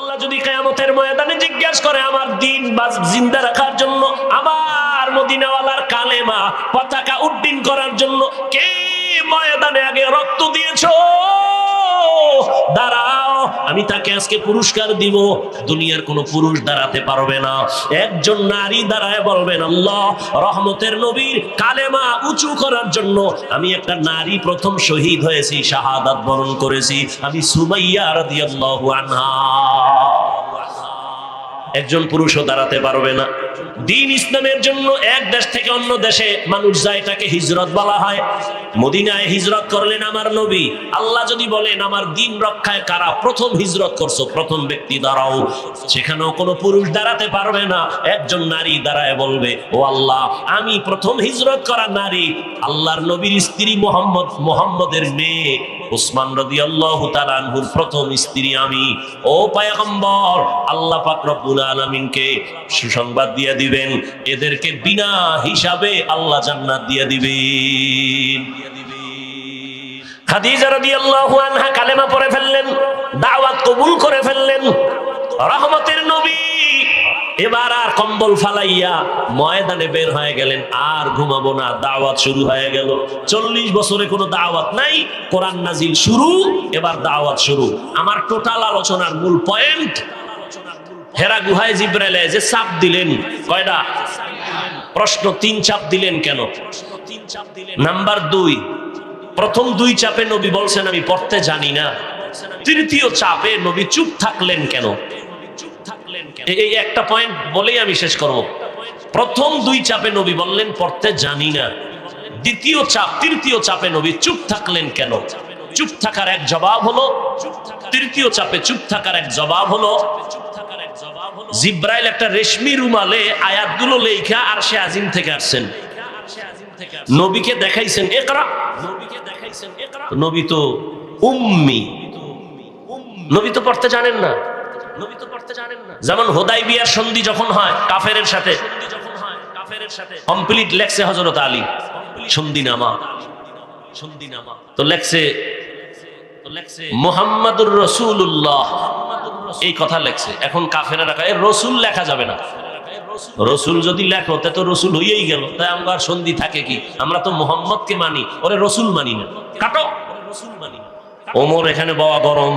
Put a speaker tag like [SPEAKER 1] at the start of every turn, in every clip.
[SPEAKER 1] আল্লাহ যদি কিয়ামতের ময়দানে জিজ্ঞাসা করে আমার দ্বীন জিন্দা রাখার জন্য, আমার মদিনাওয়ালার কালেমা পতাকা উড্ডীন করার জন্য কে ময়দানে আগে রক্ত দিয়েছো, দাঁড়াও, আমি তাকে আজকে পুরস্কার দিব। দুনিয়ার কোন পুরুষ দাঁড়াতে পারবে না। একজন নারী দাঁড়ায় বলবেন, আল্লাহ, রহমতের নবীর কালেমা উঁচু করার জন্য আমি একটা নারী প্রথম শহীদ হয়েছি, শাহাদাত বরণ করেছি, আমি সুমাইয়া রাদিয়াল্লাহু আনহা। একজন পুরুষও দাঁড়াতে পারবে না। দ্বীন ইসলামের জন্য এক দেশ থেকে অন্য দেশে মানুষ যায়, এটাকে হিজরত বলা হয়। মদিনায় হিজরত করলেন আমার নবী। আল্লাহ যদি বলেন আমার দ্বীন রক্ষায় কারা প্রথম হিজরত করছো, প্রথম ব্যক্তি দাঁড়াও, সেখানেও কোনো পুরুষ দাঁড়াতে পারবে না। একজন নারী দাঁড়ায় বলবে, ও আল্লাহ, আমি প্রথম হিজরত করা নারী, আল্লাহর নবীর স্ত্রী মুহাম্মদের মেয়ে উসমান রাদিয়াল্লাহু তাআলা আনহুর প্রথম স্ত্রী আমি। ও পয়গম্বর, আল্লাহ পাক রব্বুল আলামিনকে সুসংবাদ দিয়ে দিবেন, এদেরকে বিনা হিসাবে আল্লাহ জান্নাত দিয়ে দিবেন। খাদিজা রাদিয়াল্লাহু আনহা কালেমা পড়ে ফেললেন, দাওয়াত কবুল করে ফেললেন। রহমতের নবী এবার আর কম্বল ফালাইয়া ময়দানে বের হয়ে গেলেন, আর ঘুমাবো না, দাওয়াত শুরু হয়ে গেল। 40 বছরে কোনো দাওয়াত নাই, কোরআন নাজিল শুরু, এবার দাওয়াত শুরু। আমার টোটাল আলোচনার মূল পয়েন্ট, হেরা গুহায় জিবরাইল যে চাপ দিলেন, কয়টা প্রশ্ন? 3 চাপ দিলেন কেন? নাম্বার 2, প্রথম 2 চাপে নবী বলছেন আমি পড়তে জানি না। তৃতীয় চাপে নবী চুপ থাকলেন কেন? এই একটা পয়েন্ট বলেই আমি শেষ করব। প্রথম 2 চাপে নবী বললেন পড়তে জানি না। তৃতীয় চাপে নবী চুপ থাকলেন কেন? চুপ থাকার এক জবাব হলো, তৃতীয় চাপে চুপ থাকার এক জবাব হলো, জিব্রাইল একটা রেশমি রুমালে আয়াতগুলো লেখা আরশে আজিম থেকে আসছেন, নবীকে দেখাইছেন ইকরা। নবী তো উম্মি, নবী তো পড়তে জানেন না। যেমন হুদাইবিয়ার সন্ধি যখন হয় কাফেরের সাথে, কমপ্লিট লেখছে হযরত আলী সন্ধিনামা, তো লেখছে মুহাম্মাদুর রাসূলুল্লাহ, এই কথা লেখছে। এখন কাফেররা কয় রাসূল লেখা যাবে না, রসুল যদি লেখো তা তো রসুল হইয়াই গেল, তাই আমরা সন্ধি থাকে কি? আমরা তো মুহাম্মদকে মানি, ওরে রসুল মানি না, কাটো। ওমর এখানে বাবা গরম,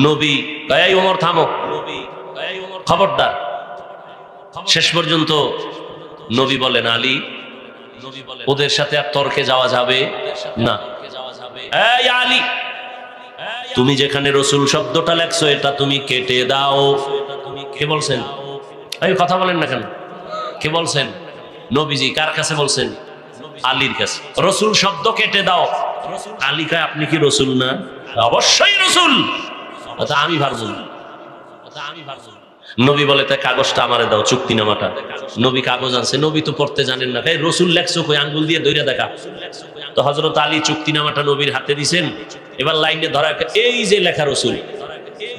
[SPEAKER 1] নবী এই ওমর থামো, খবরদার। শেষ পর্যন্ত নবী বলেন আলী, ওদের সাথে আর তর্কে যাওয়া যাবে না। এই আলী, তুমি যেখানে রসুল শব্দটা লেখছো এটা তুমি কেটে দাও। কে বলছেন? এই কথা বলেন না কেন? কে বলছেন? নবীজি। কার কাছে বলছেন? আলীর কাছে। রসুল শব্দ কেটে দাও। আলী কয় আপনি কি রসুল না? অবশ্যই রসুল। আমি পারবো না। নবী বলে তাই কাগজটা আমারে দাও, চুক্তিনামাটা। নবী কাগজ আনছে, নবী তো পড়তে জানেন না। রসুল লেখছো কই? আঙ্গুল দিয়ে ধইরা দেখা। তো হযরত আলী চুক্তিনামাটা নবীর হাতে দিছেন। এবার লাইনে ধরা, এই যে লেখা রসুল।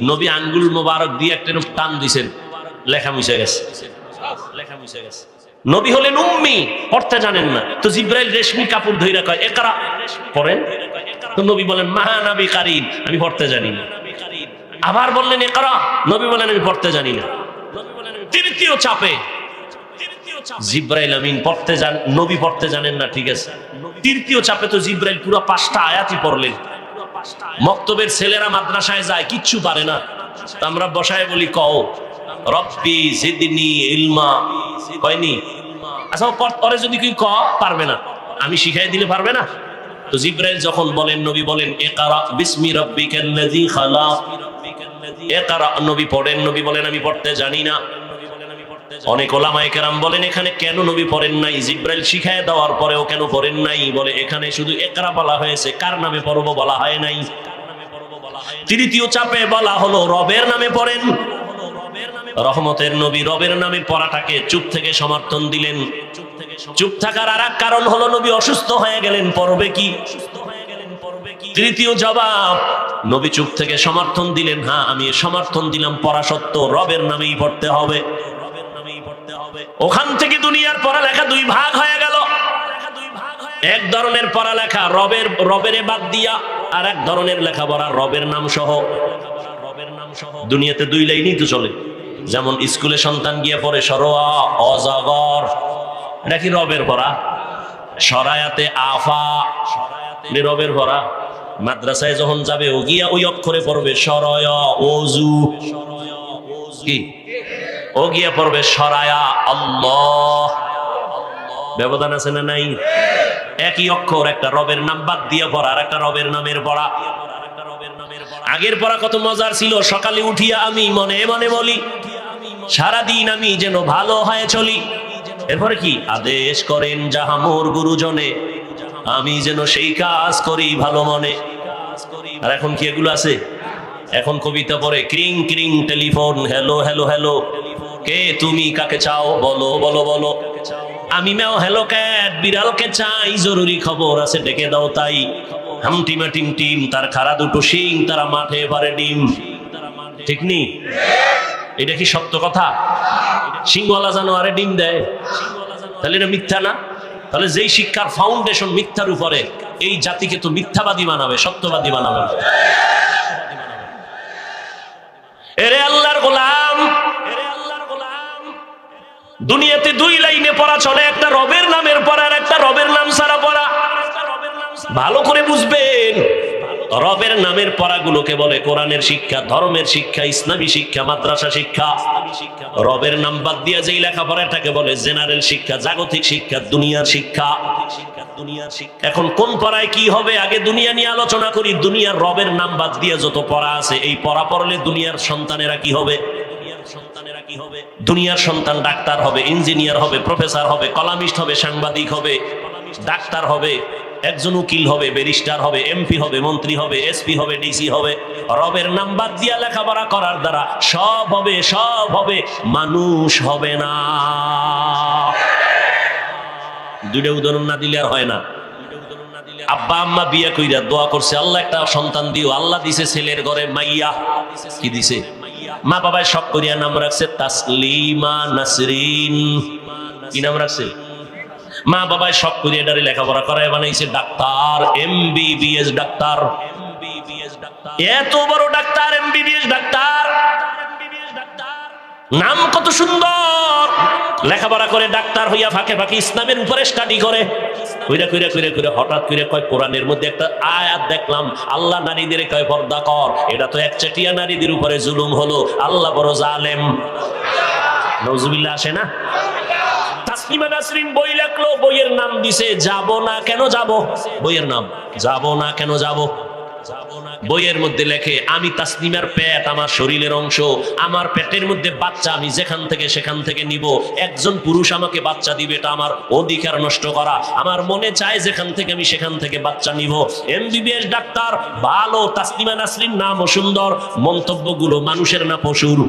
[SPEAKER 1] নবী আঙ্গুল মোবারক দিয়ে একটা টান দিছেন, লেখা মুছে গেছে। নবী হলেন উম্মি, পড়তে জানেন না। তো জিব্রাইল রেশমি কাপড় ধইরা কয় ইকরা, পড়েন। তো নবী বলেন মা নবী কারীম, আমি পড়তে জানি না। আবার বললেন ইকরা, নবী বলেন আমি পড়তে জানি না। তৃতীয় চাপে জিব্রাইল আমিন পড়তে জান, নবী পড়তে জানেন না, ঠিক আছে। তৃতীয় চাপে তো জিব্রাইল পুরো 5টা আয়াতই পড়লেন। মক্তবের ছেলেরা মাদ্রাসায় যায়, কিচ্ছু পারে না, আমরা বসায় বলি কও রব্বি জিদনি ইলমা, কয়নি? আচ্ছা পরে যদি কি ক পারবে না, আমি শিখাই দিলে পারবে না। তো জিব্রাইল যখন বলেন, নবী বলেন ইকরা বিসমি রাব্বিকাল্লাযী খালাক, ইকরা, নবী পড়েন। নবী বলেন আমি পড়তে জানি না। অনেক ওলামায়ে কেরাম বলেন এখানে কেন নবী পড়েন নাই? জিব্রাইল শিখায় দেওয়ার পরেও কেন পড়েন নাই? বলে এখানে শুধু ইকরা বলা হয়েছে, কার নামে পড়ব বলা হয় নাই। তৃতীয় চাপে বলা হলো রবের নামে পড়েন। রহমতের নবী রবের নামে পড়াটাকে চুপ থেকে সমর্থন দিলেন। চুপ থাকার আর এক কারণ হলো নবী অসুস্থ হয়ে গেলেন, পড়বে কি? তৃতীয় জবাব, নবী চুপ থেকে সমর্থন দিলেন, হ্যাঁ আমি সমর্থন দিলাম, পড়া সত্য, রবের নামেই পড়তে হবে। ওখান থেকে দুনিয়ার পড়ালেখা 2 ভাগ হয়ে গেল। এক ধরনের পড়ালেখা রবের বাদ দিয়া, আর এক ধরনের লেখাপড়া রবের নাম সহ। দুনিয়াতে দুই লাইনই তো চলে। যেমন স্কুলে সন্তান গিয়ে পড়ে সরোয়া অজাগর, এটা কি রবের পড়া? সরায়াতে আফা, রবের পড়া। মাদ্রাসায় যখন যাবে ও গিয়া ওই অক্ষরে পড়বে সরয় ওজু, কি ও গিয়া পড়বে সরায়া আল্লাহ। ব্যবধান আছে না নাই? একই অক্ষর, একটা রবের নাম বাদ দিয়ে পড়া আর একটা রবের নামের পড়া। আগের পড়া কত মজার ছিল। সকালে উঠিয়া আমি মনে মনে বলি সারাদিন আমি যেন ভালো হয়ে চলি। এরপরে কি আদেশ করেন যাহা মোর গুরুজনে, আমি যেন সেই কাজ করি ভালো মনে। আর এখন কি এগুলো আছে? এখন কবিতা পড়ে ক্রিং ক্রিং টেলিফোন, হ্যালো হ্যালো হ্যালো, কে তুমি কাকে চাও বলো বলো বলো। আমি ম্যাও হ্যালো ক্যাট, বিড়ালকে চাই, জরুরি খবর আছে ডেকে দাও তাই। হামটিমা টিম টিম, তার খাড়া দুটো শিং, তারা মাঠে পারে ডিম। ঠিক নি? এটা কি সত্য কথা? সিংওয়ালা জানোয়ারে ডিম দেয়, তাহলে এটা মিথ্যা না? তাহলে যেই শিক্ষার ফাউন্ডেশন মিথ্যার উপরে, এই জাতিকে তো মিথ্যাবাদী বানাবে, সত্যবাদী বানাবে। এরে আল্লাহর গোলাম, দুনিয়াতে দুই লাইনে পড়া চলে, একটা রবের নামের পড়া আর একটা রবের নাম ছাড়া পড়া। ভালো করে বুঝবেন, রবের নামের পড়াগুলোকে বলে কোরআনের শিক্ষা, ধর্মের শিক্ষা, ইসলামী শিক্ষা, মাদ্রাসা শিক্ষা। রবের নাম বাদ দিয়ে যেই লেখাপড়াটাকে বলে জেনারেল শিক্ষা, জাগতিক শিক্ষা, দুনিয়ার শিক্ষা। এখন কোন পড়ায় কি হবে আগে দুনিয়া নিয়ে আলোচনা করি। দুনিয়ার রবের নাম বাদ দিয়ে যত পড়া আছে, এই পড়া পড়লে দুনিয়ার সন্তানেরা কি হবে? দুনিয়ার সন্তান ডাক্তার হবে, ইঞ্জিনিয়ার হবে, প্রফেসর হবে, কলামিস্ট হবে, সাংবাদিক হবে, ডাক্তার হবে, একজন উকিল হবে, ব্যারিস্টার হবে, এমপি হবে, মন্ত্রী হবে, এসপি হবে, ডিসি হবে। রবের নাম বাদ দিয়া লেখাপড়া করার দ্বারা সব হবে, সব হবে, মানুষ হবে না। দুইটা উদাহরণ না দিলে আর হয় না। আব্বা আম্মা বিয়ে কইরা দোয়া করছে, আল্লাহ একটা সন্তান দিও। আল্লাহ দিছে ছেলের ঘরে মাইয়া। কি দিছে? মা বাবায় শখ করিয়া নাম রাখছে তাসলিমা নাসরিন। কি নাম রাখছে? মা বাবায় শখ করিয়া এটারে লেখাপড়া করায় বানাইছে ডাক্তার, এমবিবিএস ডাক্তার। এত বড় ডাক্তার, এমবিবিএস ডাক্তার, নাম কত সুন্দর। লেখাপড়া করে ডাক্তার হইয়া ফাঁকে ফাঁকে ইসলামের উপরে স্টাডি করে। কইরা কইরা কইরা কইরা হঠাৎ করে কয় কোরআনের মধ্যে একটা আয়াত দেখলাম, আল্লাহ নারীদের কয় পর্দা কর। এটা তো একচেটিয়া নারীদের উপরে জুলুম হলো, আল্লাহ বড় জালেম। নাউজুবিল্লাহ আসে না? তাসলিমা নাসরিন বই লেখলো, বইয়ের নাম দিছে যাব না কেন যাব। বইয়ের নাম যাব না কেন যাব। বইয়ের মধ্যে লেখে আমি তাসলিমার পেট আমার শরীরের অংশ, আমার পেটের মধ্যে বাচ্চা আমি যেখান থেকে সেখান থেকে নিব। একজন পুরুষ আমাকে বাচ্চা দিবে, এটা আমার অধিকার নষ্ট করা। আমার মনে চায় যেখান থেকে আমি সেখান থেকে বাচ্চা নিব। এমবিবিএস ডাক্তার ভালো, তাসলিমা নাসরিন নামও সুন্দর, মন্তব্যগুলো মানুষের না পশুর।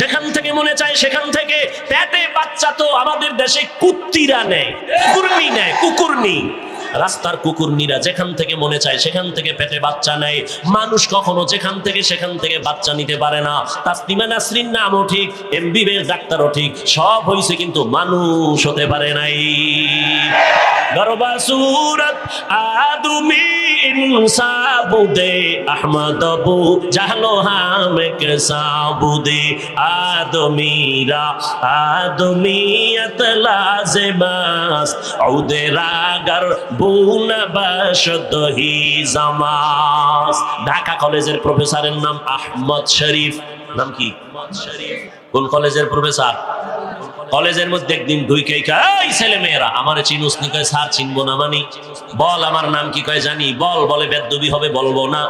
[SPEAKER 1] যেখান থেকে মনে চায় সেখান থেকে। পেটে বাচ্চা তো আমাদের দেশে কুত্তিরা নেয়, কুকুরনি নেয়, কুকুরনি। রাস্তার কুকুরনিরা যেখান থেকে মনে চায় সেখান থেকে পেটে বাচ্চা নেয়। মানুষ কখনো যেখান থেকে সেখান থেকে বাচ্চা নিতে পারে না। তাসলিমা নাসরিন নামও ঠিক, এমবিবিএস ডাক্তারও ঠিক, সব হইছে কিন্তু মানুষ হতে পারে নাই। গরবা সুরত আদমি ইনসাবুদে আহমদ বু জাহলো হামে কে সাবুদে আদমিরা আদমিয়ত লাজেবাস উদে রাগার বুনা বাশদ হি জামাস। ঢাকা কলেজের প্রফেসরের নাম আহমদ শরীফ। নাম কি? কোন কলেজের প্রফেসর? কলেজের মধ্যে একদিন ঢুইকে এই ছেলে মেয়েরা আমারে চিনুস নি? কয় স্যার চিনবো না মানি। বল আমার নাম কি? কয় জানি। বল। বলে বেদবি হবে, বলবো না।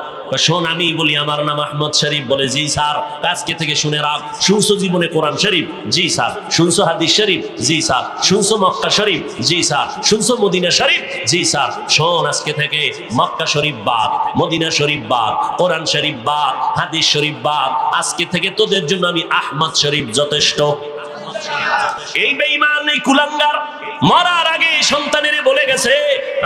[SPEAKER 1] শোন আমি বলি আমার নাম আহমদ শরীফ। বলে জি স্যার। আজকে থেকে শুনে রাখ। শুনছো জীবনে কোরআন শরীফ? জি স্যার। শুনছো হাদিস শরীফ? জি স্যার। শুনছো মক্কা শরীফ? জি স্যার। শুনছো মদিনা শরীফ? জি স্যার। শোন আজকে থেকে মক্কা শরীফ বাদ, মদিনা শরীফ বাদ, কোরআন শরীফ বাদ, হাদিস শরীফ বাদ। আজকে থেকে তোদের জন্য আমি আহমদ শরীফ যথেষ্ট। এই বেঈমান, এই কুলাঙ্গার মরার আগে সন্তানের বলে গেছে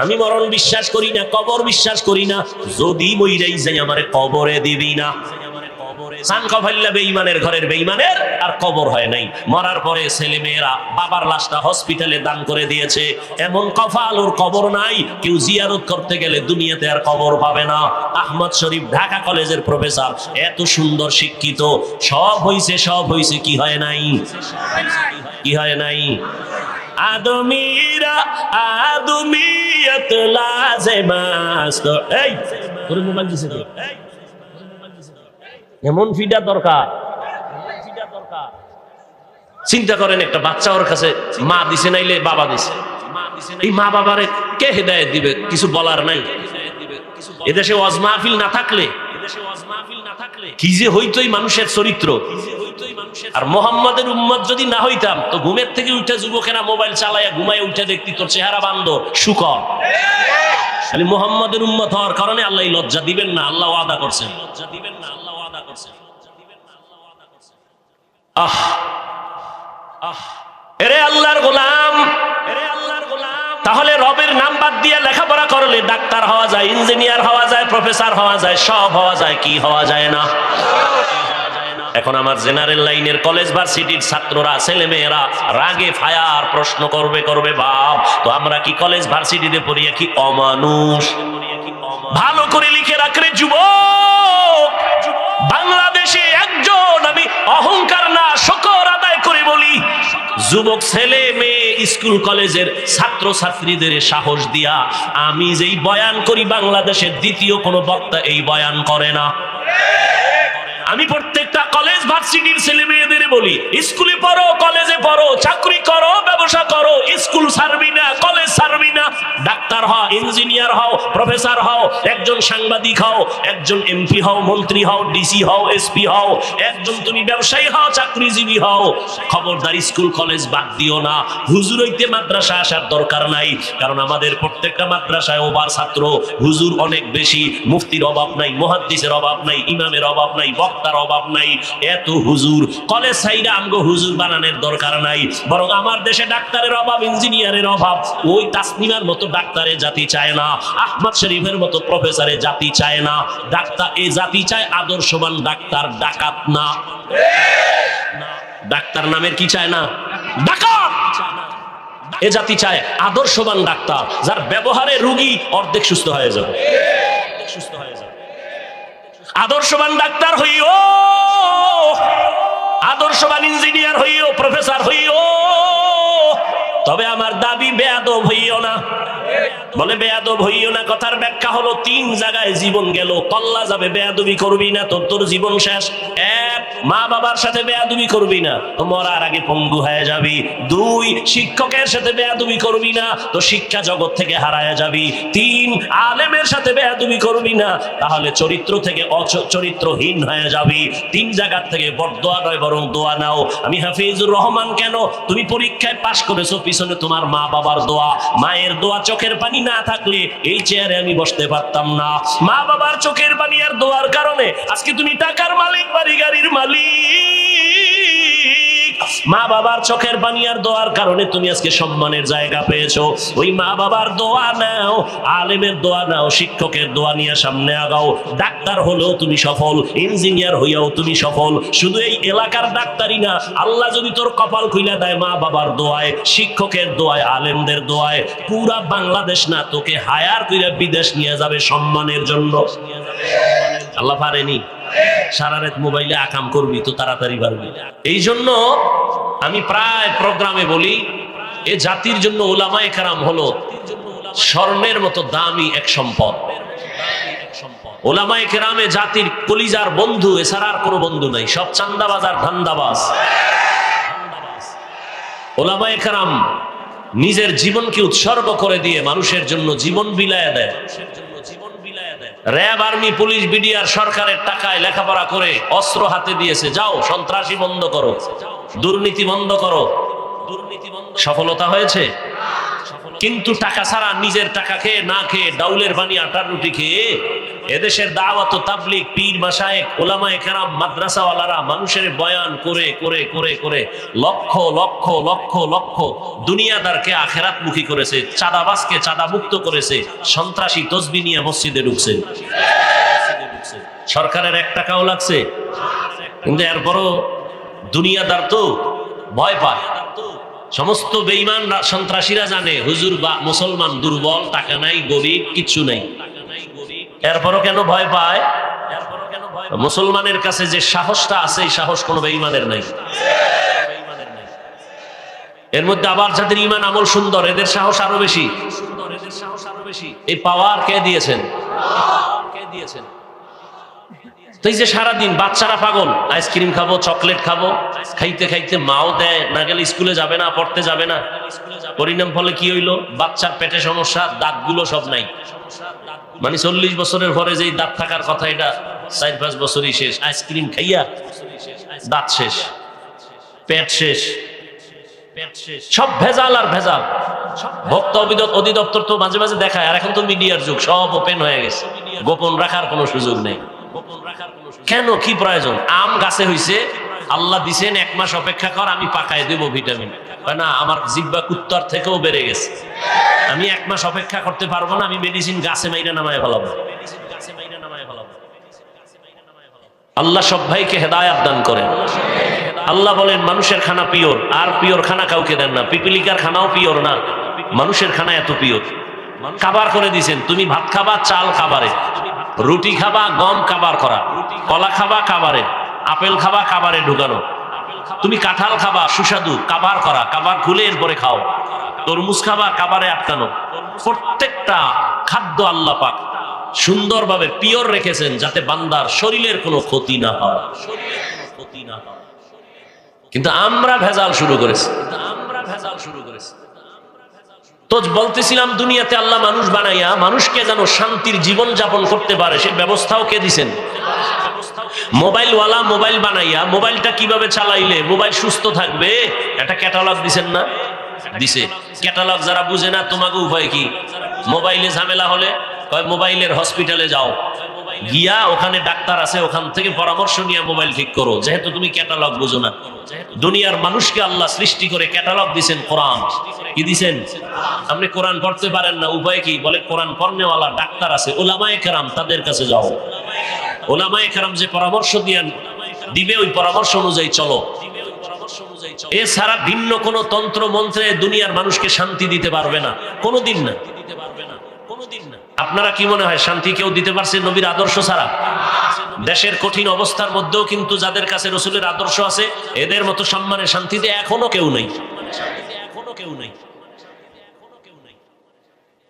[SPEAKER 1] আমি মরণ বিশ্বাস করি না, কবর বিশ্বাস করি না, যদি মইরাই যাই আমারে কবরে দিবি না। সান কফাইল্লা বেঈমানের ঘরের বেঈমানের আর কবর হয় নাই। মরার পরে ছেলে মেয়েরা বাবার লাশটা হসপিটালে দান করে দিয়েছে, এমন কফাল ওর কবর নাই। কেউ জিয়ারত করতে গেলে দুনিয়াতে আর কবর পাবে না। আহমদ শরীফ ঢাকা কলেজের প্রফেসর, এত সুন্দর শিক্ষিত, সব হইছে কি হয় নাই? কি হয় নাই? আদমিরা আদমিয়ত লাজেমাস্ত। এই তোর মোবাইল দিছে তো, এমন ফিডা দরকার। চিন্তা করেন, একটা বাচ্চা ওর কাছে মা দিছে নাইলে বাবা দিছে, এই মা বাবারে কে হেদায়েত দিবে? কিছু বলার নাই। এদেশে ওয়াজ মাহফিল না থাকলে কি যে হইতোই মানুষের চরিত্র। আর মোহাম্মদের উম্মত যদি না হইতাম তো ঘুমের থেকে উঠে যুবকেরা মোবাইল চালাইয়া ঘুমায় উঠে দেখতি তোর চেহারা বান্দর শুকর। খালি মোহাম্মদের উম্মত হওয়ার কারণে আল্লাহ লজ্জা দিবেন না, আল্লাহ ওয়াদা করছেন। আহ আহ এরে আল্লাহর গোলাম, তাহলে রবের নাম বাদ দিয়ে লেখাপড়া করলে ডাক্তার হওয়া যায়, ইঞ্জিনিয়ার হওয়া যায়, প্রফেসর হওয়া যায়, সব হওয়া যায়, কি হওয়া যায় না? এখন আমার জেনারেল লাইনের কলেজ ভার্সিটির ছাত্ররা, ছেলে মেয়েরা রাগে ফায়ার প্রশ্ন করবে বাপ, তো আমরা কি কলেজ ভার্সিটিতে পড়িয়া কি অমানুষ? ভালো করে লিখে রাখলে যুবক, বাংলাদেশে একজন, আমি অহংকার না শকর আদায় করে বলি, যুবক ছেলে মেয়ে স্কুল কলেজের ছাত্র ছাত্রীদের সাহস দিয়া আমি যেই বয়ান করি বাংলাদেশের দ্বিতীয় কোনো বক্তা এই বয়ান করে না। আমি প্রত্যেকটা কলেজ ভার্সিটির ছেলে মেয়েদের বলি, স্কুলে পড়ো, কলেজে পড়ো, চাকরি করো, ব্যবসা করো, স্কুল ছাড়বি না, কলেজ ছাড়বি না, ডাক্তার হও, ইঞ্জিনিয়ার হও, প্রফেসর হও, একজন সাংবাদিক হও, একজন এমপি হও, মন্ত্রী হও, ডিসি হও, এসপি হও, একজন তুমি ব্যবসায়ী হও, চাকরিজীবী হও, খবরদার স্কুল কলেজ বাদ দিও না। হুজুর হইতে মাদ্রাসা আসার দরকার নাই, কারণ আমাদের প্রত্যেকটা মাদ্রাসায় ওভার ছাত্র, হুজুর অনেক বেশি, মুফতির অভাব নাই, মুহাদ্দিসের অভাব নাই, ইমামের অভাব নাই, তার অভাব নাই, এত হুজুর। কলেজ সাইডে আমগো হুজুর বানানোর দরকার নাই, বরং আমার দেশে ডাক্তারের অভাব, ইঞ্জিনিয়ারের অভাব। ওই তাসনিমার মতো ডাক্তারের জাতি চায় না, আহমদ শরীফের মতো প্রফেসরের জাতি চায় না। ডাক্তার এই জাতি চায় আদর্শবান ডাক্তার, ডাকাত না। ডাক্তার নামের কি চায় না? ডাকাত। এ জাতি চায় আদর্শবান ডাক্তার, যার ব্যবহারে রোগী অর্ধেক সুস্থ হয়ে যাবে। আদর্শবান ডাক্তার হইও, আদর্শবান ইঞ্জিনিয়ার হইও, প্রফেসর হইও, তবে আমার দাবি বেয়াদব হইও না। বলে বেয়াদব হইও না, কথার ব্যাখ্যা হলো 3 জায়গায় জীবন গেল, কল্লা যাবে, বেয়াদবি করবি না তো তোর জীবন শেষ। 1, মা বাবার সাথে বেয়াদবি করবি না তো মরার আগে পঙ্গু হয়ে যাবি। 2, শিক্ষকের সাথে বেয়াদবি করবি না তো শিক্ষা জগৎ থেকে হারায় যাবি। 3, আলেমের সাথে বেয়াদবি করবি না, তাহলে চরিত্র থেকে চরিত্রহীন হয়ে যাবি। 3 জায়গার থেকে বরদোয়া নয় বরং দোয়া নাও। আমি হাফিজুর রহমান কেন? তুমি পরীক্ষায় পাশ করেছো, পিছনে তোমার মা বাবার দোয়া। মায়ের দোয়া, চোখের পানি না থাকলে এই চেয়ারে আমি বসতে পারতাম না। মা বাবার চোখের পানি আর দোয়ার কারণে আজকে তুমি টাকার মালিক, বাড়ি গাড়ির মালিক। মা বাবার চোখের পানি আর দোয়ার কারণে তুমি আজকে সম্মানের জায়গা পেয়েছো। ওই মা বাবার দোয়া নাও, আলেমের দোয়া নাও, শিক্ষকের দোয়া নিয়ে সামনে আগাও। ডাক্তার হলেও তুমি সফল, ইঞ্জিনিয়ার হইয়াও তুমি সফল। শুধু এই এলাকার ডাক্তারই না, আল্লাহ যদি তোর কপাল খুইলা দেয় মা বাবার দোয়ায়, শিক্ষকের দোয়ায়, আলেমদের দোয়ায়, পুরা বাংলাদেশ না তোকে হায়ার কইরা বিদেশ নিয়ে যাবে সম্মানের জন্য। আল্লাহ পারেনি? সারা রাত মোবাইলে আকাম করবি তো তাড়াতাড়ি পারবি। এই জন্য আমি প্রায় প্রোগ্রামে বলি, এ জাতির জন্য উলামায়ে কেরাম হলো স্বর্ণের মতো দামি এক সম্পদ। উলামায়ে কেরামে জাতির কলিজার বন্ধু, এছাড়া আর কোনো বন্ধু নাই, সব চান্দাবাজ আর ধান্দাবাজ। উলামায়ে কেরাম নিজের জীবনকে উৎসর্গ করে দিয়ে মানুষের জন্য জীবন বিলায়া দেয়। র্যাব, আর্মি, পুলিশ, বিডিআর সরকারের টাকায় লেখাপড়া করে অস্ত্র হাতে দিয়েছে, যাও সন্ত্রাসী বন্ধ করো, দুর্নীতি বন্ধ করো। সফলতা হয়েছে? কিন্তু টাকা ছাড়া, নিজের টাকা খেয়ে না খেয়ে, ডাউলের পানি আটার রুটি খেয়ে এদেশের দাওয়াত, তাবলীগ, পীর, মাশায়েখ, উলামায়ে কেরাম, মাদ্রাসাওয়ালারা মানুষের বয়ান করে করে করে করে লক্ষ লক্ষ লক্ষ লক্ষ দুনিয়াদারকে আখেরাতমুখী করেছে, চাঁদাবাজকে চাঁদা মুক্ত করেছে, সন্ত্রাসী তসবিহ নিয়ে মসজিদে ঢুকছে। সরকারের 1 টাকাও লাগছে, কিন্তু এরপরও দুনিয়াদার তো ভয় পায়। সমস্ত বেঈমান সন্ত্রাসীরা জানে হুজুর বা মুসলমান দুর্বল, টাকা নাই, গরিব, কিচ্ছু নাই। এরপরও কেন ভয় পায়? মুসলমানের কাছে যে সাহসটা আছে, এই সাহস কোনো বেঈমানের নাই। এর মধ্যে আবার যাদের ঈমান আমল সুন্দর, এদের সাহস আরো বেশি। এই পাওয়ার কে দিয়েছেন? তো এই যে সারাদিন বাচ্চারা পাগল, আইসক্রিম খাবো, চকলেট খাবো, খাইতে খাইতে মাও দেয়, না গেলে স্কুলে যাবে না, পড়তে যাবে না। পরিণাম ফলে কি হইলো? বাচ্চার পেটে সমস্যা, দাঁতগুলো সব নাই। মানে 40 বছরের পরে যেই দাঁত থাকার কথা, এটা 4-5 বছরই শেষ। আইসক্রিম খাইয়া দাঁত শেষ, পেট শেষ, সব ভেজাল আর ভেজাল। ভক্ত অধিদপ্তর তো মাঝে মাঝে দেখায়, আর এখন তো মিডিয়ার যুগ, সব ওপেন হয়ে গেছে, গোপন রাখার কোনো সুযোগ নেই। কেন, কি প্রয়োজন? আম গাছে হইছে, আল্লাহ দিছেন 1 মাস অপেক্ষা কর, আমি পাকায় দেব ভিটামিন। না, আমার জিহ্বা কুত্তার থেকেও বেড়ে গেছে, আমি 1 মাস অপেক্ষা করতে পারবো না, আমি মেডিসিন গাছে মাইরা নামায় ফেলাবো। আল্লাহ সব ভাইকে হেদায়াত দান করেন। আল্লাহ বলেন মানুষের খানা পিওর, আর পিওর খানা কাউকে দেন না। পিপিলিকার খানাও পিওর না, মানুষের খানা এত পিওর। কাবার করে দিছেন, তুমি ভাত খাবা চাল কাবারে, রুটি খাবা গম কাবার করা, কলা খাবা কাবারে, আপেল খাবা কাবারে ঢুকানো, তুমি কাঁঠাল খাবা সুস্বাদু কাবার করা, কাবার খুলে এরপরে খাও, তরমুজ খাবা কাবারে আটকানো। প্রত্যেকটা খাদ্য আল্লাহ পাক সুন্দরভাবে পিওর রেখেছেন, যাতে বান্দার শরীরের কোনো ক্ষতি না হয়। কিন্তু আমরা ভেজাল শুরু করেছি। তো বলতেছিলাম, দুনিয়াতে আল্লাহ মানুষ বানাইয়া মানুষকে যেন শান্তির জীবন যাপন করতে পারে, সে ব্যবস্থাও কে দিছেন? মোবাইলওয়ালা মোবাইল বানাইয়া মোবাইলটা কিভাবে চালাইলে মোবাইল সুস্থ থাকবে, একটা ক্যাটালগ দিছেন না? দিছে। ক্যাটালগ যারা বুঝে না, তোমাকে উপায় কি? মোবাইলে ঝামেলা হলে মোবাইলের হসপিটালে যাও, গিয়া ওখানে ডাক্তার আছে, ওখান থেকে পরামর্শ নিয়ে মোবাইল ঠিক করো, যেহেতু তুমি ক্যাটালগ বুঝো না। দুনিয়ার মানুষকে আল্লাহ সৃষ্টি করে ক্যাটালগ দিছেন, কোরআন। কি দিছেন? আপনি কোরআন পড়তে পারেন না, উপায় কি? বলে কোরআন পড়নেওয়ালা ডাক্তার আছে, ওলামায়ে কেরাম, তাদের কাছে যাও। ওলামায়ে কেরাম যে পরামর্শ দিবে, ওই পরামর্শ অনুযায়ী চলো। এছাড়া ভিন্ন কোন তন্ত্র মন্ত্রে দুনিয়ার মানুষকে শান্তি দিতে পারবে না, কোনোদিন না। আপনারা কি মনে হয় শান্তি কেউ দিতে পারছে নবীর আদর্শ ছাড়া? দেশের কঠিন অবস্থার মধ্যেও কিন্তু যাদের কাছে রসুলের আদর্শ আছে, এদের মতো সম্মানের শান্তিতে এখনো কেউ নেই।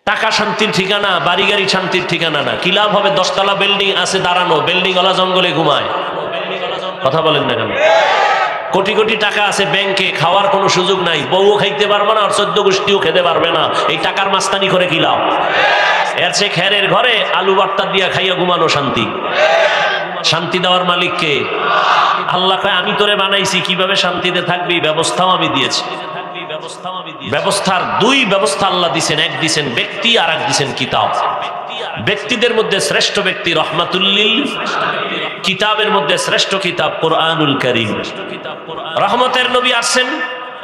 [SPEAKER 1] টাকা শান্তির ঠিকানা, বাড়ি গাড়ি শান্তির ঠিকানা না। কি লাভ হবে? 10 তলা বিল্ডিং আছে দাঁড়ানো, বিল্ডিং ওয়ালা জঙ্গলে ঘুমায়। কথা বলেন না কেন? কোটি কোটি টাকা আছে ব্যাংকে, খাওয়ার কোনো সুযোগ নাই, বউও খাইতে পারবে না, আর 14 গোষ্ঠীও খেতে পারবে না। এই টাকার মাস্তানি করে কি লাভ? এর চেয়ে খেরের ঘরে আলু ভর্তা দিয়া খাইয়া ঘুমানো শান্তি। শান্তি দেওয়ার মালিক কে? আল্লাহ কয়, আমি তোরে বানাইছি, কিভাবে শান্তিতে থাকবি ব্যবস্থাও আমি দিয়েছি। ব্যবস্থার 2 ব্যবস্থা আল্লাহ দিছেন, এক দিছেন ব্যক্তি, আর এক দিছেন কিতাব। ব্যক্তিদের মধ্যে শ্রেষ্ঠ ব্যক্তি রহমাতুল লিল, কিতাবের মধ্যে শ্রেষ্ঠ কিতাব কোরআনুল কারীম। রহমতের নবী আসছেন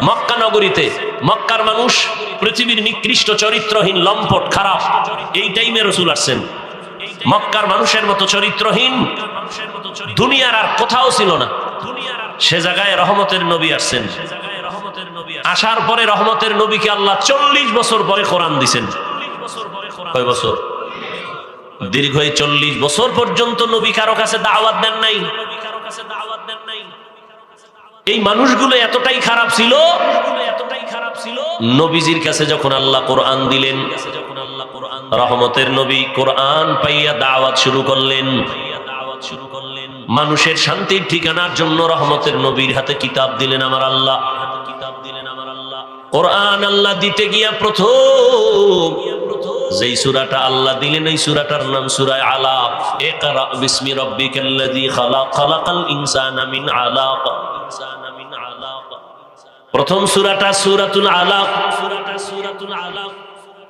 [SPEAKER 1] মক্কা নগরীতে। মক্কার মানুষ পৃথিবীর নিকৃষ্ট চরিত্রহীন, লম্পট, খারাপ, এই টাইমে রাসূল আসছেন। মক্কার মানুষের মতো চরিত্রহীন দুনিয়ার আর কোথাও ছিল না, সে জায়গায় রহমতের নবী আসছেন। আসার পরে রহমতের নবীকে আল্লাহ 40 বছর পরে কোরআন দিছেন। কয় বছর? দীর্ঘ 40 বছর পর্যন্ত নবী কারো কাছে দাওয়াত দেন নাই। এই মানুষগুলো এতটাই খারাপ ছিল, নবীজির কাছে যখন আল্লাহ কোরআন দিলেন, রহমতের নবী কোরআন পাইয়া দাওয়াত শুরু করলেন। মানুষের শান্তির ঠিকানার জন্য রহমতের নবীর হাতে কিতাব দিলেন আমার আল্লাহ। কোরআন আল্লাহ দিতে গিয়া প্রথম যেই সূরাটা আল্লাহ দিলেন, এই সূরাটার নাম সূরা আলাক। ইকরা বিসমি রাব্বিকাল্লাযী খালাক, খালাকাল ইনসানা মিন আলাক। প্রথম সূরাটা সূরাতুল আলাক।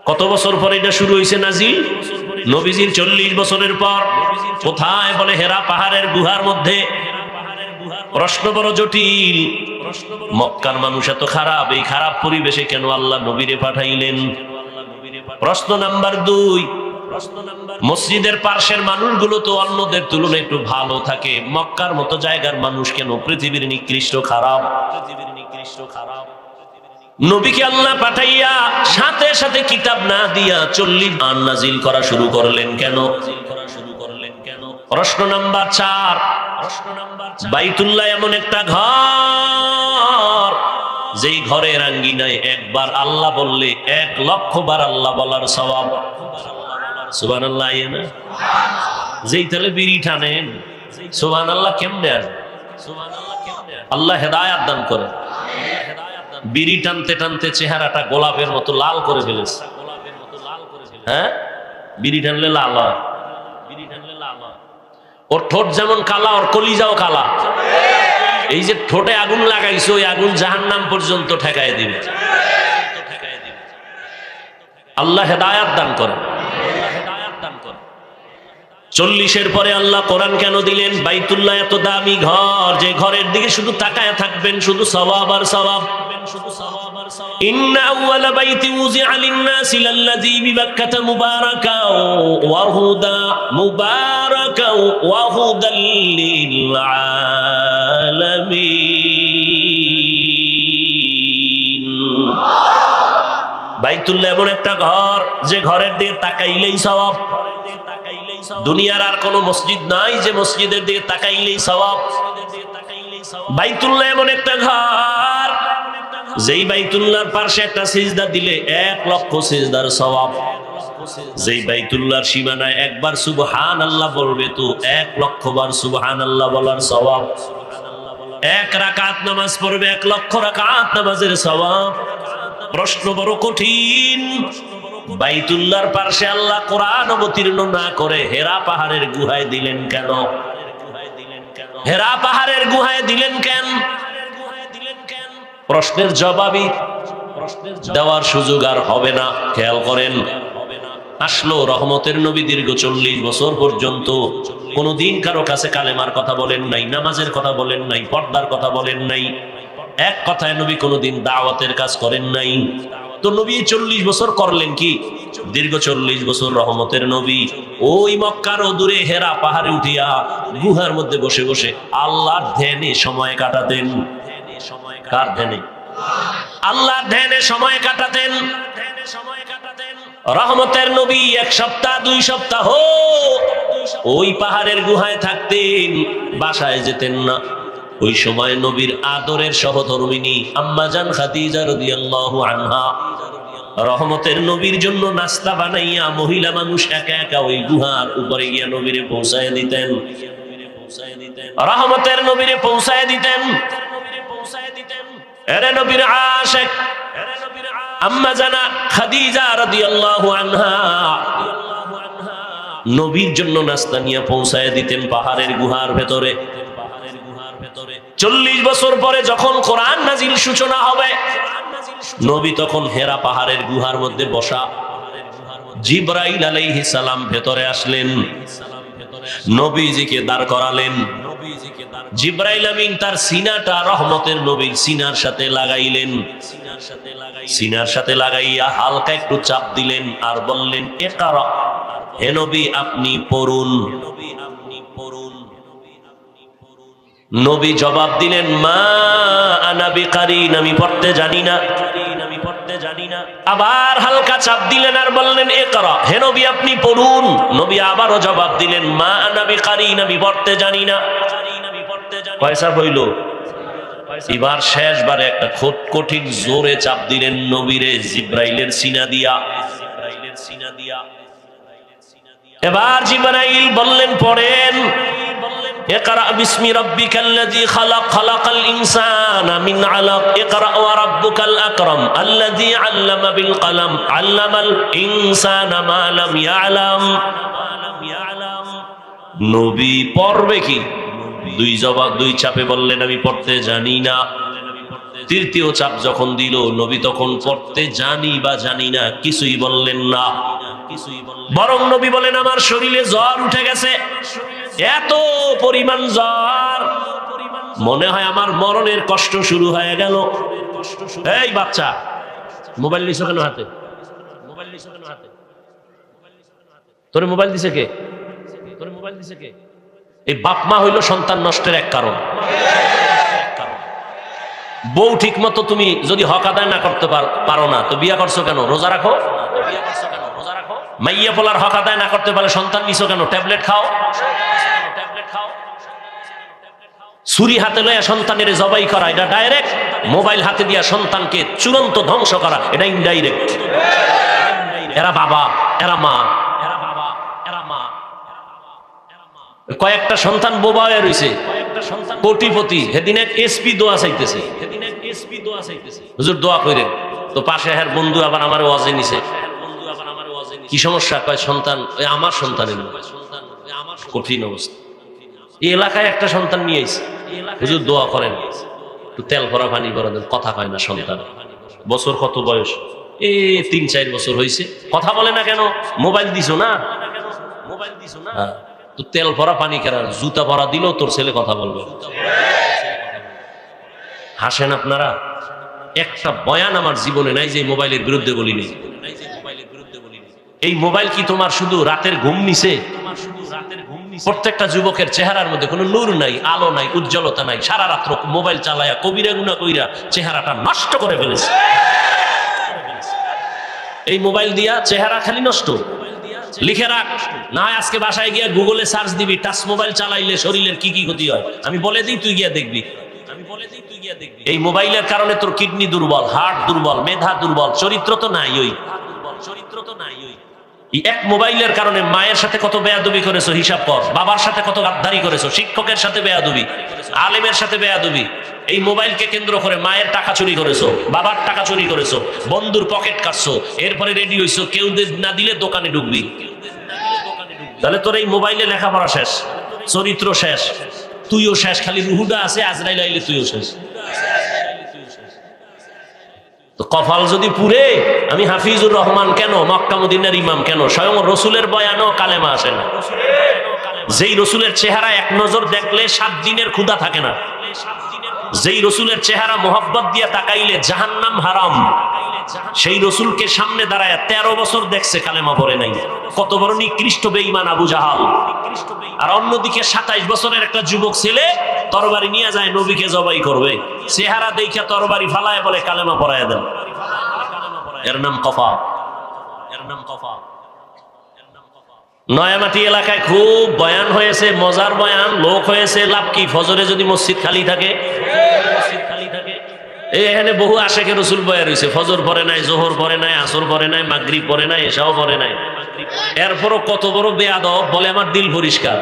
[SPEAKER 1] কত বছর পরে এটা শুরু হয়েছে নাজিল? নবীজির 40 বছরের পর। কোথায়? বলে হেরা পাহাড়ের গুহার মধ্যে। প্রশ্ন বড় জটিল, মক্কার মানুষ এত খারাপ, এই খারাপ পরিবেশে কেন আল্লাহ নবীরে পাঠাইলেন? প্রশ্ন নাম্বার 2, মসজিদের পার্শ্বের মানুষগুলো তো অন্যদের তুলনায় একটু ভালো থাকে, মক্কার মতো জায়গার মানুষ কেন পৃথিবীর নিকৃষ্ট খারাপ? নবীকে আল্লাহ পাঠাইয়া সাথে সাথে কিতাব না দিয়া 40 আন নাজিল করা শুরু করলেন কেন? প্রশ্ন নাম্বার 4, বাইতুল্লাহ এমন একটা ঘর যেই ঘরের আঙ্গিনায় একবার আল্লাহ বললে 1 লক্ষ বার আল্লাহ বলার সওয়াব। সুবহানাল্লাহ। যেই তাহলে বিড়ি টানেন সুবহানাল্লাহ কেমনে আসবে? আল্লাহ হেদায়েত দান করে। বিড়ি টানতে টানতে চেহারাটা গোলাপের মতো লাল করে ফেলেছে। হ্যাঁ, বিড়ি টানলে লাল হয়। ওর ঠোঁট যেমন কালা, ওর কলিজাও কালা। এই যে ঠোঁটে আগুন লাগাইছে, ওই আগুন জাহান্নাম পর্যন্ত ঠেকায় দিবে। আল্লাহ হেদায়েত দান করে। 40-এর পরে আল্লাহ কোরআন কেন দিলেন? বাইতুল্লাহ এত দামি ঘর, যে ঘরের দিকে শুধু তাকায় থাকবেন শুধু সওয়াব আর সওয়াব। ইন্না আউওয়ালা বাইতি উযিআ লিন-নাসি লাল্লাযী বিবাক্কাতা মুবারাকাও ওয়া হুদাল লিল আলামিন। বাইতুল্লাহ এমন একটা ঘর যে ঘরের দিকে তাকাইলেই সওয়াব। দুনিয়ার আর কোন মসজিদ নাই যে মসজিদের দিকে তাকাইলেই সওয়াব। বাইতুল্লাহ এমন একটা ঘর যেই বাইতুল্লাহর পাশে একটা সিজদা দিলে 1 লক্ষ সিজদার সওয়াব। যেই বাইতুল্লাহর সীমানায় একবার সুবহানাল্লাহ বলবে তো 1 লক্ষ বার সুবহানাল্লাহ বলার সওয়াব। 1 রাকাত নামাজ পড়বে 1 লক্ষ রাকাত নামাজের সওয়াব। প্রশ্ন বড় কঠিন, বাইতুল্লাহর পাশে আল্লাহ কোরআন অবতীর্ণ না করে হেরা পাহাড়ের গুহায় দিলেন কেন? হেরা পাহাড়ের গুহায় দিলেন কেন? প্রশ্নের জবাবই দেওয়ার সুযোগ আর হবে না। খেয়াল করেন, আসলো রহমতের নবী দীর্ঘ 40 বছর পর্যন্ত কোনদিন কারো কাছে কালেমার কথা বলেন নাই, নামাজের কথা বলেন নাই, পর্দার কথা বলেন নাই। এক কথায় নবী কোনদিন দাওয়াতের কাজ করেন নাই। তো নবী 40 বছর করলেন কি? দীর্ঘ 40 বছর রহমতের নবী ওই মক্কার দূরে হেরা পাহাড়ে উঠিয়া গুহার মধ্যে বসে বসে আল্লাহর ধ্যানে সময় কাটাতেন। কার ধ্যানে? আল্লাহর ধ্যানে সময় কাটাতেন। রহমতের নবী 1 সপ্তাহ 2 সপ্তাহ ওই পাহাড়ের গুহায় থাকতেন, বাসায় যেতেন না। ওই সময় নবীর আদরের সহধর্মিনী আম্মা জান খাদিজা রাদিয়াল্লাহু আনহা রহমতের নবীর জন্য নাস্তা বানাইয়া মহিলা মানুষ একা একা ওই গুহার উপরে গিয়া নবীরে পৌঁছায় দিতেন। রহমতের নবীরে পৌঁছায় দিতেন। এরে নবীর আশিক আম্মা জানা খাদিজা রাদিয়াল্লাহু আনহা নবীর জন্য নাস্তা নিয়ে পৌঁছায় দিতেন পাহাড়ের গুহার ভেতরে। 40 বছর পরে যখন কোরআন নাজিল সূচনা হবে, নবী তখন হেরা পাহাড়ের গুহার মধ্যে বসা। জিবরাইল আলাইহিস সালাম ভেতরে আসলেন, নবীজিকে দাঁড় করালেন। জিবরাইল আমিন তার সিনাটা রহমতের নবীর সিনার সাথে লাগাইলেন। সিনার সাথে লাগাইয়া হালকা একটু চাপ দিলেন আর বললেন, ইকরা, হে নবী আপনি পড়ুন। নবী জবাব দিলেন, মা আনা বিকারিন, আমি পড়তে জানি না। আবার হালকা চাপ দিলেন আর বললেন, ইকরা, হে নবী আপনি পড়ুন। নবী আবারও জবাব দিলেন, মা আনা বিকারিন, আমি পড়তে জানি না। পয়সা হইল। এবার শেষবারে একটা কঠিন জোরে চাপ দিলেন নবীরে জিবরাইলের সিনা দিয়া। এবার জিবরাইল বললেন, পড়েন। ইকরা বিসমি রাব্বিকাল্লাযী খালাক, খালাকাল ইনসানা মিন আলাক, ইকরা ওয়া রাব্বুকাল আকরাম আল্লাযী আল্লামা বিল কলম, আল্লামাল ইনসানা মা লাম ইয়ালাম। নবী পড়বে কি? 2 চাপে বললেন, আমি পড়তে জানি না। 3য় চাপ যখন দিল, নবী তখন পড়তে জানি বা জানি না কিছুই বললেন না। বরং নবী বলেন, আমার শরীরে জ্বর উঠে গেছে, এত পরিমাণ জ্বর, মনে হয় আমার মরণের কষ্ট শুরু হয়ে গেল। এই বাচ্চা, মোবাইল নিছো কেন হাতে? তোর মোবাইল দিছে কে? তোর মোবাইল দিছে কে? এই বাপ মা হইল সন্তান নষ্টের এক কারণ। বউ ঠিক মতো তুমি যদি হক আদায় না করতে পারো না, তো বিয়া করছো কেন? রোজা রাখো। মাইয়া পোলার হক আদায় না করতে পারলে সন্তান নিছো কেন? ট্যাবলেট খাও। ছুরি হাতে লইয়া সন্তানের জবাই করা এটা ডাইরেক্ট, মোবাইল হাতে দিয়া সন্তানকে চূড়ান্ত ধ্বংস করা এটা ইনডাইরেক্ট। এরা বাবা, এরা মা, কয়েকটা সন্তান বোবা হয়ে রয়েছে, কোটিপতি। সেদিন এক এসপি দোয়া চাইতেছে, হুজুর দোয়া করেন। তো পাশে হ্যাঁ বন্ধু আবার আমার ওয়াজে নিছে। কি সমস্যা? কয় সন্তান, ওই আমার সন্তানের কঠিন অবস্থা। এই এলাকায় একটা সন্তান নিয়ে আইছে, হুজুর দোয়া করেন, একটু তেল ভরা পানি করে দেন। কথা কয় না সন্তান। বছর কত বয়স? 3-4 বছর হয়েছে। কথা বলে না কেন? মোবাইল দিছো না। তো তেল ভরা পানি কেনার জুতা ভরা দিলেও তোর ছেলে কথা বলবে। হাসেন আপনারা। একটা বয়ান আমার জীবনে নাই যে মোবাইলের বিরুদ্ধে বলিনি। এই মোবাইল কি তোমার শুধু রাতের ঘুম নিছে? প্রত্যেকটা যুবকের চেহারার মধ্যে কোনো নূর নাই, আলো নাই, উজ্জ্বলতা নাই। সারা রাত্র মোবাইল চালায়া কবিরা গুনাহ কইরা চেহারাটা নষ্ট করে ফেলেছে। এই মোবাইল দিয়া চেহারা খালি নষ্ট। লিখে রাখ না, আজকে বাসায় গিয়া গুগলে সার্চ দিবি টাচ মোবাইল চালাইলে শরীরের কি কি ক্ষতি হয়। আমি বলে দিই, তুই গিয়া দেখবি। এই মোবাইলের কারণে তোর কিডনি দুর্বল, হার্ট দুর্বল, মেধা দুর্বল, চরিত্র তো নাই। এক মোবাইলের কারণে মায়ের সাথে কত বেয়াদবি করেছো হিসাব কর। বাবার সাথে কত গাদ্দারি করেছো, শিক্ষকের সাথে বেয়াদবি, আলেমের সাথে বেয়াদবি। এই মোবাইলকে কেন্দ্র করে মায়ের টাকা চুরি করেছো, বাবার টাকা চুরি করেছো, বন্ধুর পকেট কাটছো, এরপরে রেডি হইছো কেউ না দিলে দোকানে ঢুকবি। তাহলে তোর এই মোবাইলে লেখাপড়া শেষ, চরিত্র শেষ, তুইও শেষ। খালি রুহুডা আছে, আজরাইল আইলে তুইও শেষ। তো কপাল যদি পুরে, আমি হাফিজুর রহমান কেন, মক্কা মদিনার ইমাম কেন, স্বয়ং রসুলের বয়ানও কালেমা আসে না। যেই রসুলের চেহারা এক নজর দেখলে 7 দিনের ক্ষুধা থাকে না, যেই রসুলের চেহারা মোহাব্বত দিয়ে তাকাইলে জাহান্নাম হারাম, সেই রসুলকে সামনে দাঁড়ায় 13 বছর দেখছে, কালেমা পড়ে নাই। কত বড় নিকৃষ্ট বেঈমান আবু জাহাল। আর অন্যদিকে 27 বছরের একটা যুবক ছেলে তরবারি নিয়ে যায় নবীকে জবাই করবে, চেহারা দেখে তরবারি ফালায় বলে কালেমা পড়ায় দেন। এর নাম কফা। নয়ামাটি এলাকায় খুব বয়ান হয়েছে, মজার বয়ান, লোক হয়েছে। লাভ কি? ফজরে যদি মসজিদ খালি থাকে, এখানে বহু আশেকে রসুল বয়া রয়েছে। ফজর পড়ে নাই, জোহর পড়ে নাই, আসর পড়ে নাই, মাগরিব পড়ে নাই, এশাও পড়ে নাই। এরপরও কত বড় বেয়াদব বলে আমার দিল পরিষ্কার।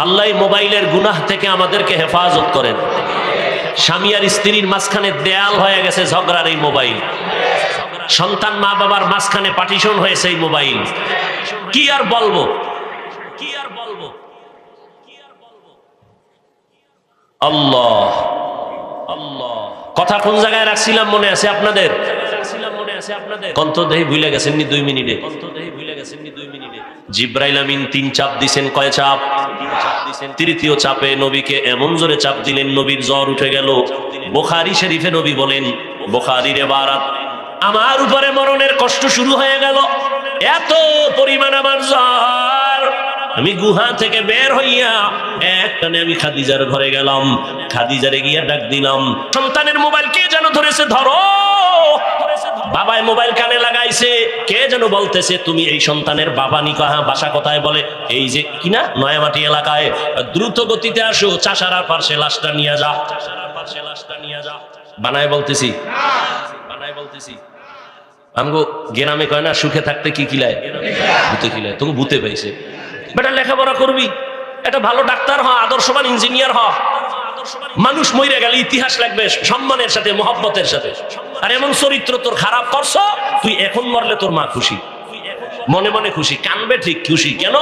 [SPEAKER 1] আল্লাহ মোবাইলের গুনাহ থেকে আমাদেরকে হেফাজত করেন। স্বামী আর স্ত্রীর মাঝখানে দেয়াল হয়ে গেছে ঝগড়ার এই মোবাইল। সন্তান মা বাবার মাঝখানে পার্টিশন হয়েছে এই মোবাইল। কি আর বলবো। আল্লাহ আল্লাহ। কথা কোন জায়গায় রাখছিলাম মনে আছে আপনাদের? কন্তদেহি ভুলে গেছেন নি 2 মিনিটে? জিব্রাইল আমিন 3 চাপ দিছেন। কয় চাপ? 3য় চাপে নবীকে এমন জোরে চাপ দিলেন নবীর জ্বর উঠে গেল। বুখারী শরীফে নবী বলেন, বুখারীর ইবারত, আমার উপরে মরণের কষ্ট শুরু হয়ে গেল। এত পরিমাণ আমার জ্বর, আমি গুহা থেকে বের হইয়া একটানে আমি খাদিজার ঘরে গেলাম। খাদিজারে গিয়া ডাক দিলাম, সন্তানের মোবাইল কে যেন ধরেছে, ধরো। বাবাই মোবাইল কানে লাগাইছে, কে যেন বলতেছে তুমি এই সন্তানের বাবা নি? কাহা বাসা কোথায়? বলে এই যে কিনা নয়ামাটি এলাকায়। দ্রুত গতিতে আসো, চাষারার পাশে লাশটা নিয়ে যা। বানায় বলতেছি আমগো গ্রামে কয় না, সুখে থাকতে কি কিলায়? ভূতে কিলায়। তোকে ভূতে পাইছে। বেটা লেখাপড়া করবি, একটা ভালো ডাক্তার হ, আদর্শবান ইঞ্জিনিয়ার হ। মানুষ মইরা গেলে ইতিহাস লাগবে সম্মানের সাথে, মহব্বতের সাথে। আর এমন চরিত্র তোর খারাপ করছো, তুই এখন মরলে তোর মা খুশি, মনে মনে খুশি, কানবে ঠিক খুশি। কেন?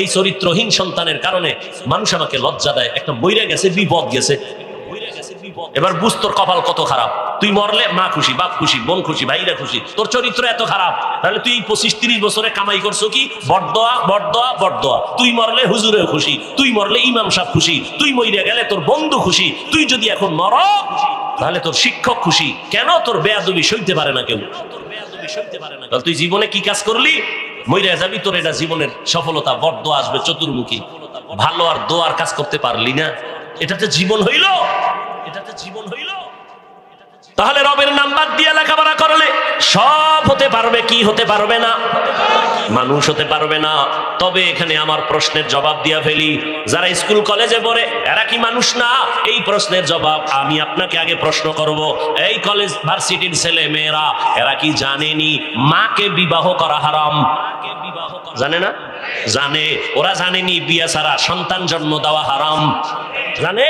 [SPEAKER 1] এই চরিত্রহীন সন্তানের কারণে মানুষ আমাকে লজ্জা দেয়। একটা মইরা গেছে, বিপদ গেছে। এবার বুঝ তোর কপাল কত খারাপ। তুই মরলে মা খুশি, বাপ খুশি, বোন খুশি, ভাইরা খুশি। তোর চরিত্র এত খারাপ, তাহলে তুই 25-30 বছরে কামাই করছো কি? বড়দোয়া বড়দোয়া বড়দোয়া। তুই মরলে হুজুরেও খুশি, তুই মরলে ইমাম সাহেব খুশি, তুই মইরা গেলে তোর বন্ধু খুশি। তুই যদি এখন মর, তাহলে তোর শিক্ষক খুশি। কেন? তোর বেয়াদবি সইতে পারে না কেউ। তাহলে তুই জীবনে কি কাজ করলি? মইরা যাবি, তোর এটা জীবনের সফলতা, বড় দোয়া আসবে চতুর্মুখী। ভালো আর দোয়ার কাজ করতে পারলি না, এটাতে জীবন হইল? এটাতে জীবন হইল? তাহলে রবের নাম বাদ দিয়ে লেখাপড়া করলে সব হতে পারবে, কি হতে পারবে না? মানুষ হতে পারবে না। তবে এখানে আমার প্রশ্নের জবাব দিয়া ফেলি, যারা স্কুল কলেজে পড়ে এরা কি মানুষ না? এই প্রশ্নের জবাব আমি আপনাকে আগে প্রশ্ন করব, এই কলেজ ভার্সিটির ছেলে মেয়েরা এরা কি জানেনি মাকে বিবাহ করা হারাম? জানে না? জানে। ওরা জানেনি বিয়ে ছাড়া সন্তান জন্ম দেওয়া হারাম? জানে?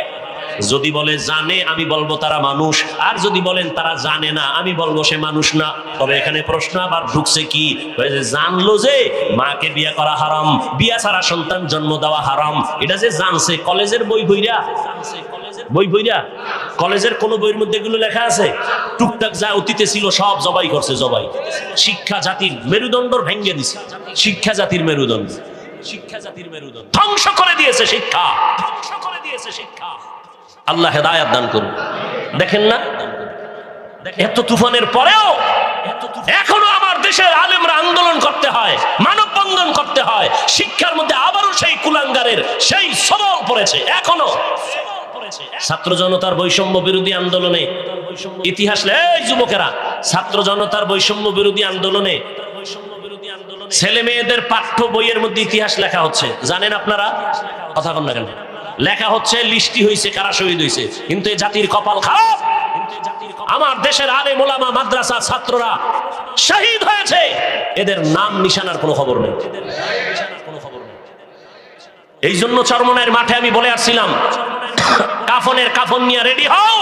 [SPEAKER 1] যদি বলে জানে আমি বলবো তারা মানুষ, আর যদি বলেন তারা জানে না আমি বলবো সে মানুষ না। তবে এখানে প্রশ্ন আবার ঢুকছে কি, জানলো যে মাকে বিয়ে করা হারাম, বিয়ে ছাড়া সন্তান জন্ম দেওয়া হারাম, এটা যে জানছে কলেজের বই বইরা, কলেজের কোন বইয়ের মধ্যে এগুলো লেখা আছে? টুকটাক যা অতীতে ছিল সব জবাই করছে, জবাই। শিক্ষা জাতির মেরুদণ্ড ভেঙে দিছে, শিক্ষা জাতির মেরুদণ্ড, শিক্ষা জাতির মেরুদণ্ড ধ্বংস করে দিয়েছে, শিক্ষা ধ্বংস করে দিয়েছে, শিক্ষা। আল্লাহ হেদায়েত দান করুন। দেখেন না, এত তুফানের পরেও এখনো আমার দেশের আলেমরা আন্দোলন করতে হয়, মানববন্ধন করতে হয়। শিক্ষার মধ্যে আবারও সেই কুলাঙ্গারের সেই সবল পড়েছে এখনো। ছাত্র জনতার বৈষম্য বিরোধী আন্দোলনে ইতিহাস, এই যুবকেরা, ছাত্র জনতার বৈষম্য বিরোধী আন্দোলনে ছেলে মেয়েদের পাঠ্য বইয়ের মধ্যে ইতিহাস লেখা হচ্ছে, জানেন আপনারা? কথা বল না কেন? লেখা হচ্ছে লিস্টি হয়েছে কারা শহীদ হয়েছে, কিন্তু এই জাতির কপাল খারাপ। আমার দেশের আলেম ওলামা মাদ্রাসা ছাত্ররা শহীদ হয়েছে, এদের নাম নিশানার কোনো খবর নেই। এই জন্য চরমনাইয়ের মাঠে আমি বলে আসছিলাম, কাফনের কাফন নিয়ে রেডি হও,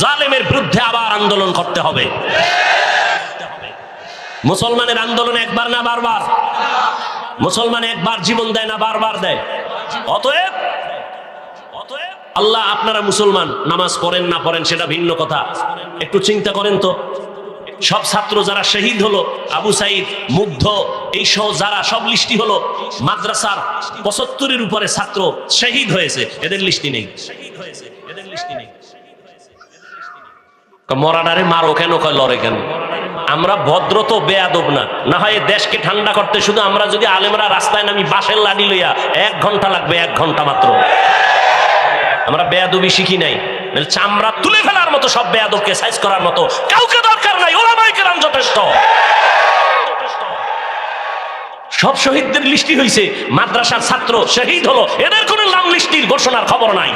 [SPEAKER 1] জালেমের বিরুদ্ধে আবার আন্দোলন করতে হবে। মুসলমানের আন্দোলন একবার না বারবার? মুসলমান একবার জীবন দেয় না বারবার দেয়? অতএব আল্লাহ, আপনারা মুসলমান, নামাজ পড়েন না পড়েন সেটা ভিন্ন কথা, একটু চিন্তা করেন তো, সব ছাত্র যারা শহীদ হলো, আবু সাইদ, মুগ্ধ, এই সহ যারা সব লিস্টি হলো, মাদ্রাসার ৭৫-এর উপরে ছাত্র শহীদ হয়েছে, এদের লিস্টি নেই। মরাডারে মারো কেন, কয় লড়ে কেন? আমরা ভদ্র তো বেয়াদব না, না হয় দেশকে ঠান্ডা করতে শুধু আমরা যদি আলেমরা রাস্তায় নামি বাঁশের লাঠি লইয়া 1 ঘন্টা লাগবে, 1 ঘন্টা মাত্র। আমরা বেয়াদবি শিখি নাই, চামড়া তুলে ফেলার মতো সব বেয়াদবকে সাইজ করার মতো কাউকে দরকার নাই, ওলামায়ে কেরাম যথেষ্ট। সব শহীদদের লিস্টি হয়েছে, মাদ্রাসার ছাত্র শহীদ হলো, এদের কোনো নাম লিস্টির ঘোষণার খবর নাই।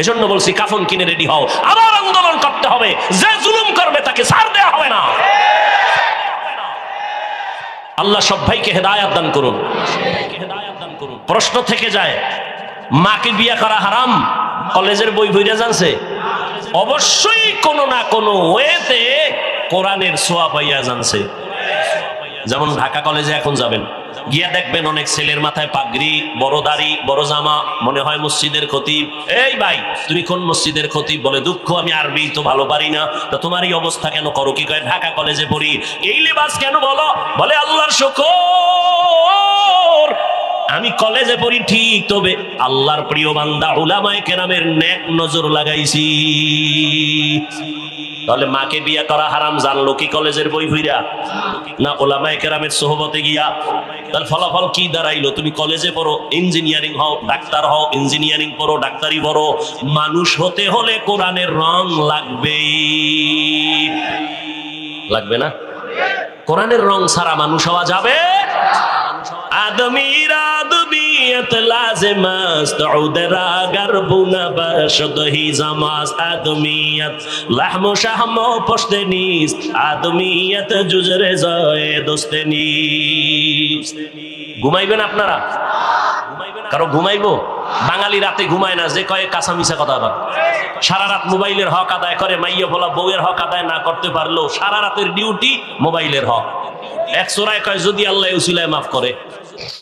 [SPEAKER 1] এজন্য বলছি কাফন কিনে রেডি হও, আবার আন্দোলন করতে হবে। যে জুলুম করবে তাকে ছাড় দেওয়া হবে না। আল্লাহ সব ভাইকে হেদায়েত দান করুন। প্রশ্ন থেকে যায়, মাকে বিয়ে করা হারাম কলেজের বই বইরা জানছে? অবশ্যই কোনো না কোনো ওয়েতে কোরআনের ছোঁয়া পাইয়া জানছে। যেমন ঢাকা কলেজে এখন যাবেন, গিয়া দেখবেন অনেক ছেলের মাথায় পাগড়ি, বড় দাড়ি, বড় জামা, মনে হয় মসজিদের খতিব। এই ভাই, তুমি কোন মসজিদের খতিব? বলে দুঃখ, আমি আরবি তো ভালো পারি না। তো তোমার এই অবস্থা কেন? করো কি? কয় ঢাকা কলেজে পড়ি। এই লেবাস কেন? বলো। বলে আল্লাহর শুকর, আমি কলেজে পড়ি ঠিক, তবে আল্লাহর প্রিয় বান্দা উলামায়ে কেরামের নেক নজর লাগাইছি। তাহলে মাকে বিয়ে করা হারাম জানলো কি কলেজের বই হইরা, না উলামায়ে কেরামের সোহবতে গিয়া? তাহলে ফলাফল কি দাঁড়াইলো? তুমি কলেজে পড়ো, ইঞ্জিনিয়ারিং হও, ডাক্তার হও, ইঞ্জিনিয়ারিং পড়ো, ডাক্তারি পড়ো, মানুষ হতে হলে কোরআনের রং লাগবেই। লাগবে না? কোরআনের রং ছাড়া মানুষ হওয়া যাবে? আদমির আদমিয়ত লাজিম است عودر اگر بونا باشد هیزماز আদমিয়ত لحم و شحم و پشت نیست আদমিয়ত جزر زای دوست نیست। ঘুমাইবেন আপনারা? কারো ঘুমাইবো? বাঙালি রাতে ঘুমায় না, যে কয়ে কাঁচা মিছা কথা বলে। সারা রাত মোবাইলের হক আদায় করে, মাইয়া বলা বউয়ের হক আদায় না করতে পারলো সারা রাতের ডিউটি মোবাইলের হক। এক চোরায় কয় যদি আল্লাহ উসিলায় মাফ করে,